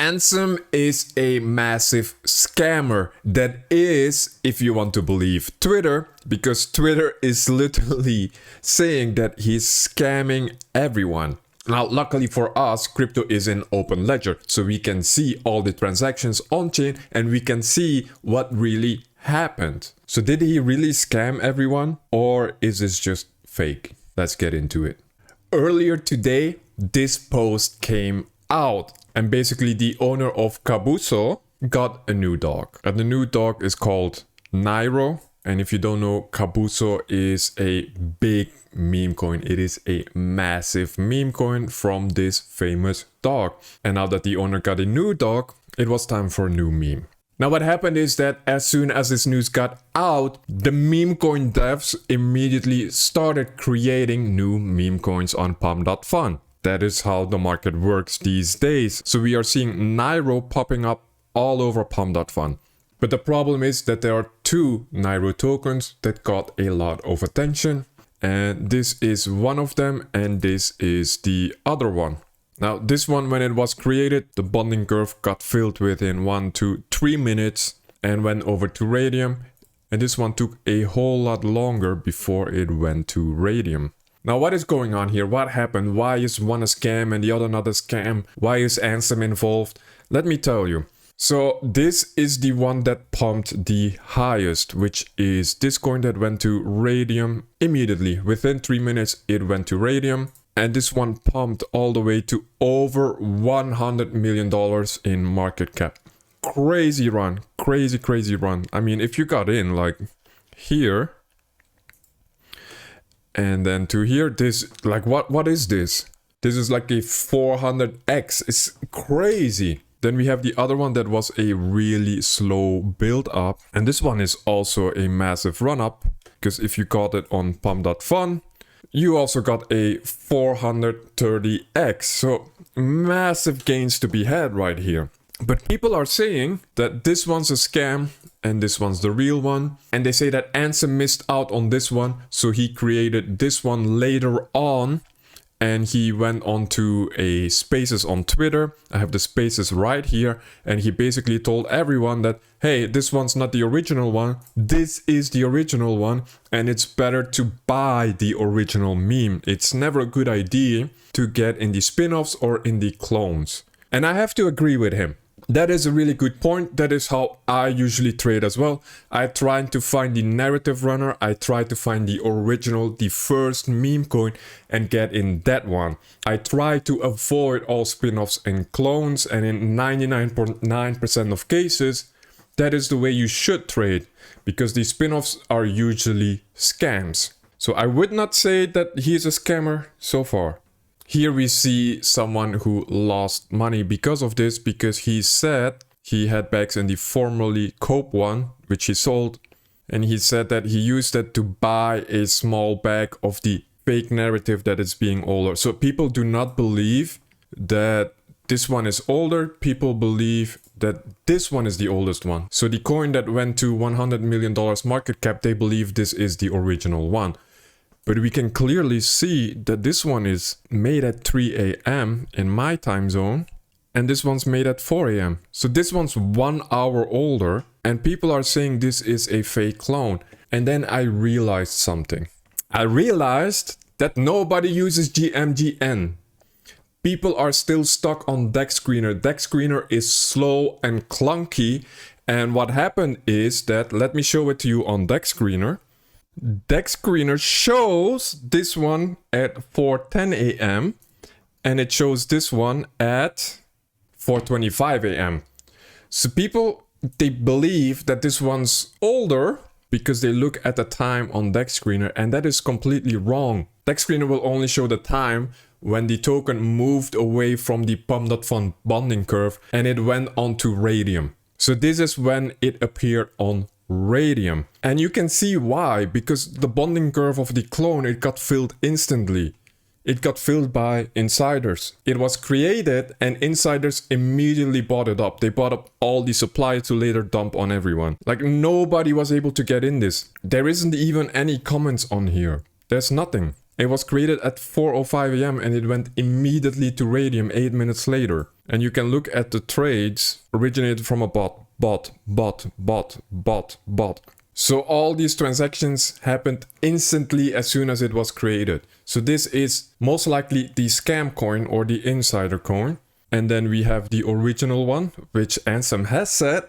Ansem is a massive scammer. That is, if you want to believe Twitter, because Twitter is literally saying that he's scamming everyone. Now, luckily for us, crypto is in open ledger, so we can see all the transactions on chain and we can see what really happened. So did he really scam everyone, or is this just fake? Let's get into it. Earlier today, this post came out, and basically the owner of Kabuso got a new dog. And the new dog is called Nairo. And if you don't know, Kabuso is a big meme coin. It is a massive meme coin from this famous dog. And now that the owner got a new dog, it was time for a new meme. Now what happened is that as soon as this news got out, the meme coin devs immediately started creating new meme coins on pump.fun. That is how the market works these days. So we are seeing Nairo popping up all over pump.fun. But the problem is that there are two Nairo tokens that got a lot of attention. And this is one of them, and this is the other one. Now, this one, when it was created, the bonding curve got filled within 1 to 3 minutes and went over to radium. And this one took a whole lot longer before it went to radium. Now, what is going on here? What happened? Why is one a scam and the other not a scam? Why is Ansem involved? Let me tell you. So this is the one that pumped the highest, which is this coin that went to radium immediately. Within 3 minutes, it went to radium. And this one pumped all the way to over $100 million in market cap. Crazy run. Crazy run. I mean, if you got in like here and then to here, this, like, what is this? This is like a 400x. It's crazy. Then we have the other one that was a really slow build up. And this one is also a massive run up, because if you got it on pump.fun, you also got a 430x. So massive gains to be had right here. But people are saying that this one's a scam and this one's the real one. And they say that Ansem missed out on this one, so he created this one later on. And he went on to a spaces on Twitter. I have the spaces right here. And he basically told everyone that, hey, this one's not the original one. This is the original one. And it's better to buy the original meme. It's never a good idea to get in the spin-offs or in the clones. And I have to agree with him. That is a really good point. That is how I usually trade as well. I try to find the narrative runner. I try to find the original, the first meme coin, and get in that one. I try to avoid all spin-offs and clones, and in 99.9% of cases, that is the way you should trade, because the spin-offs are usually scams. So I would not say that he is a scammer so far. Here we see someone who lost money because of this, because he said he had bags in the formerly Cope one, which he sold. And he said that he used that to buy a small bag of the fake narrative that it's being older. So people do not believe that this one is older. People believe that this one is the oldest one. So the coin that went to $100 million market cap, they believe this is the original one. But we can clearly see that this one is made at 3 a.m. in my time zone. And this one's made at 4 a.m. So this one's 1 hour older. And people are saying this is a fake clone. And then I realized something. I realized that nobody uses GMGN. People are still stuck on Dex Screener. Dex Screener is slow and clunky. And what happened is that, let me show it to you on Dex Screener. Dex Screener shows this one at 4:10 a.m. and it shows this one at 4:25 a.m. So people, they believe that this one's older because they look at the time on Dex Screener, and that is completely wrong. Dex Screener will only show the time when the token moved away from the pump.fun bonding curve and it went onto radium. So this is when it appeared on radium. And you can see why, because the bonding curve of the clone, it got filled instantly. It got filled by insiders. It was created and insiders immediately bought it up. They bought up all the supply to later dump on everyone. Like, nobody was able to get in this. There isn't even any comments on here. There's nothing. It was created at 4:05 a.m. and it went immediately to radium 8 minutes later. And you can look at the trades originated from a bot. So all these transactions happened instantly as soon as it was created. So this is most likely the scam coin or the insider coin. And then we have the original one, which Ansem has said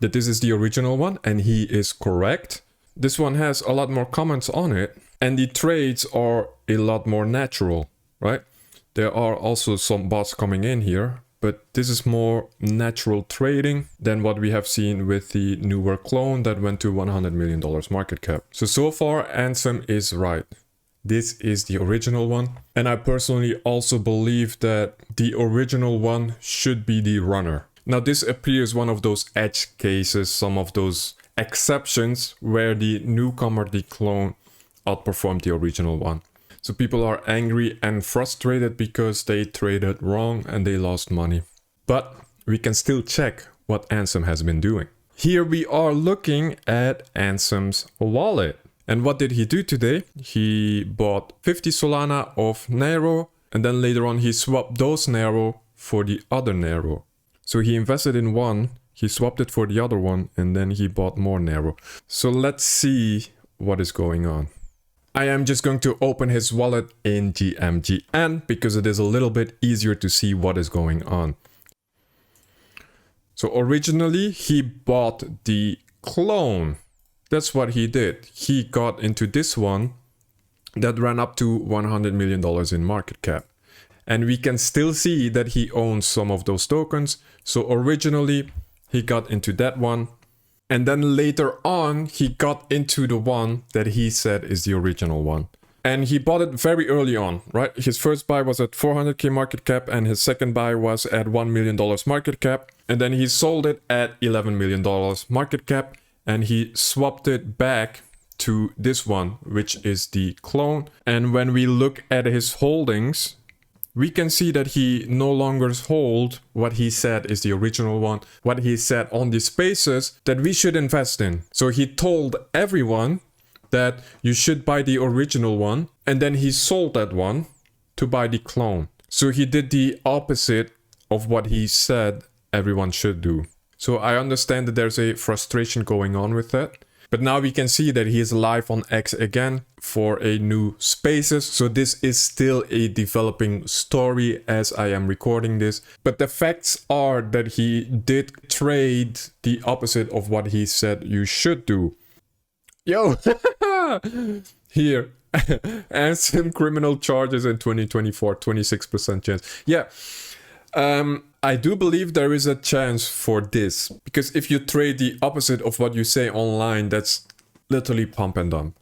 that this is the original one, and he is correct. This one has a lot more comments on it, and the trades are a lot more natural, right? There are also some bots coming in here, but this is more natural trading than what we have seen with the newer clone that went to $100 million market cap. So far, Ansem is right. This is the original one. And I personally also believe that the original one should be the runner. Now, this appears one of those edge cases, some of those exceptions where the newcomer, the clone, outperformed the original one. So people are angry and frustrated because they traded wrong and they lost money. But we can still check what Ansem has been doing. Here we are looking at Ansem's wallet. And what did he do today? He bought 50 Solana of Nero, and then later on he swapped those Nero for the other Nero. So he invested in one, he swapped it for the other one, and then he bought more Nero. So let's see what is going on. I am just going to open his wallet in GMGN because it is a little bit easier to see what is going on. So originally he bought the clone. That's what he did. He got into this one that ran up to $100 million in market cap. And we can still see that he owns some of those tokens. So originally he got into that one. And then later on, he got into the one that he said is the original one. And he bought it very early on, right? His first buy was at 400k market cap and his second buy was at $1 million market cap. And then he sold it at $11 million market cap. And he swapped it back to this one, which is the clone. And when we look at his holdings, we can see that he no longer holds what he said is the original one, what he said on the spaces that we should invest in. So he told everyone that you should buy the original one, and then he sold that one to buy the clone. So he did the opposite of what he said everyone should do. So I understand that there's a frustration going on with that. But now we can see that he is live on X again for a new spaces. So this is still a developing story as I am recording this. But the facts are that he did trade the opposite of what he said you should do. Yo, here, Ansem criminal charges in 2024, 26% chance. Yeah. I do believe there is a chance for this, because if you trade the opposite of what you say online, that's literally pump and dump,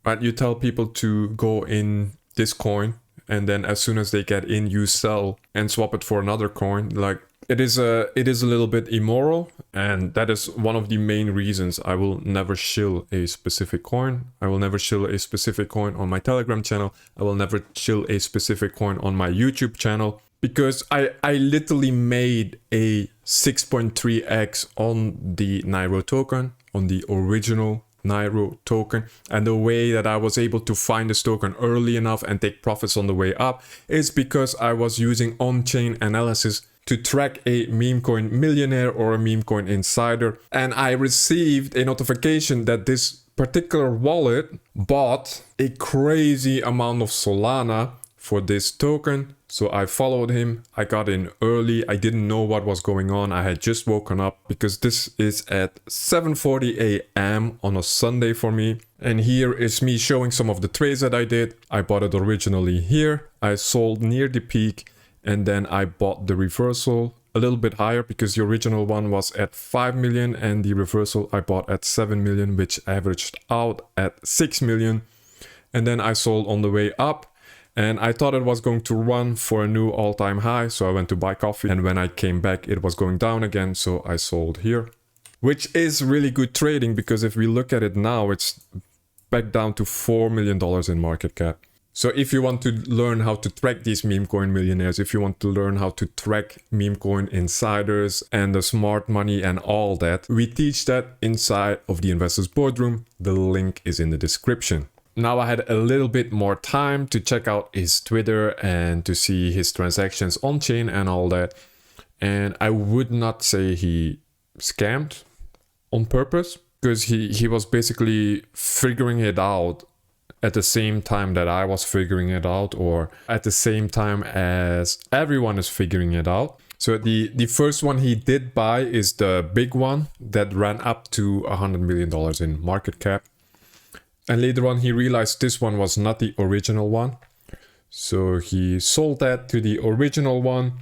right? You tell people to go in this coin, and then as soon as they get in, you sell and swap it for another coin. Like it is a little bit immoral, and that is one of the main reasons I will never shill a specific coin. I will never shill a specific coin on my Telegram channel. I will never shill a specific coin on my YouTube channel. Because I literally made a 6.3x on the Nairo token, on the original Nairo token. And the way that I was able to find this token early enough and take profits on the way up is because I was using on-chain analysis to track a meme coin millionaire or a meme coin insider. And I received a notification that this particular wallet bought a crazy amount of Solana for this token. So I followed him. I got in early. I didn't know what was going on. I had just woken up because this is at 7:40 a.m. on a Sunday for me. And here is me showing some of the trades that I did. I bought it originally here. I sold near the peak, and then I bought the reversal a little bit higher because the original one was at 5 million and the reversal I bought at 7 million, which averaged out at 6 million. And then I sold on the way up. And I thought it was going to run for a new all-time high, so I went to buy coffee. And when I came back, it was going down again, so I sold here. Which is really good trading, because if we look at it now, it's back down to $4 million in market cap. So if you want to learn how to track these meme coin millionaires, if you want to learn how to track meme coin insiders and the smart money and all that, we teach that inside of the Investors Boardroom. The link is in the description. Now I had a little bit more time to check out his Twitter and to see his transactions on chain and all that. And I would not say he scammed on purpose, because he was basically figuring it out at the same time that I was figuring it out, or at the same time as everyone is figuring it out. So the first one he did buy is the big one that ran up to $100 million in market cap. And later on he realized this one was not the original one. So he sold that to the original one,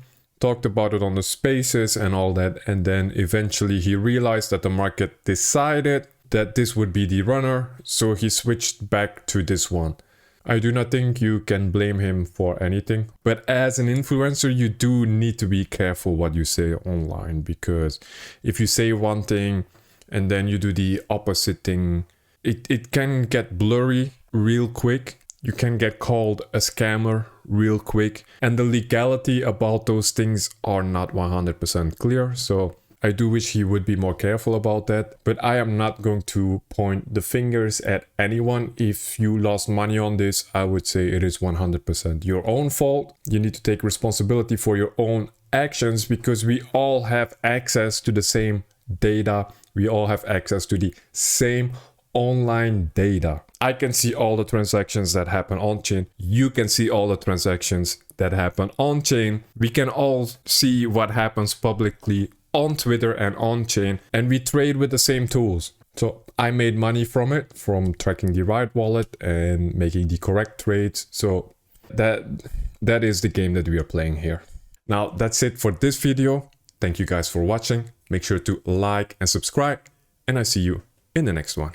talked about it on the spaces and all that. And then eventually he realized that the market decided that this would be the runner. So he switched back to this one. I do not think you can blame him for anything. But as an influencer, you do need to be careful what you say online, because if you say one thing and then you do the opposite thing, it can get blurry real quick. You can get called a scammer real quick. And the legality about those things are not 100% clear. So I do wish he would be more careful about that, but I am not going to point the fingers at anyone. If you lost money on this, I would say it is 100% your own fault. You need to take responsibility for your own actions, because we all have access to the same data. We all have access to the same online data. I can see all the transactions that happen on chain. You can see all the transactions that happen on chain. We can all see what happens publicly on Twitter and on chain, and we trade with the same tools. So I made money from it, from tracking the right wallet and making the correct trades. So that is the game that we are playing here. Now that's it for this video. Thank you guys for watching. Make sure to like and subscribe, and I see you in the next one.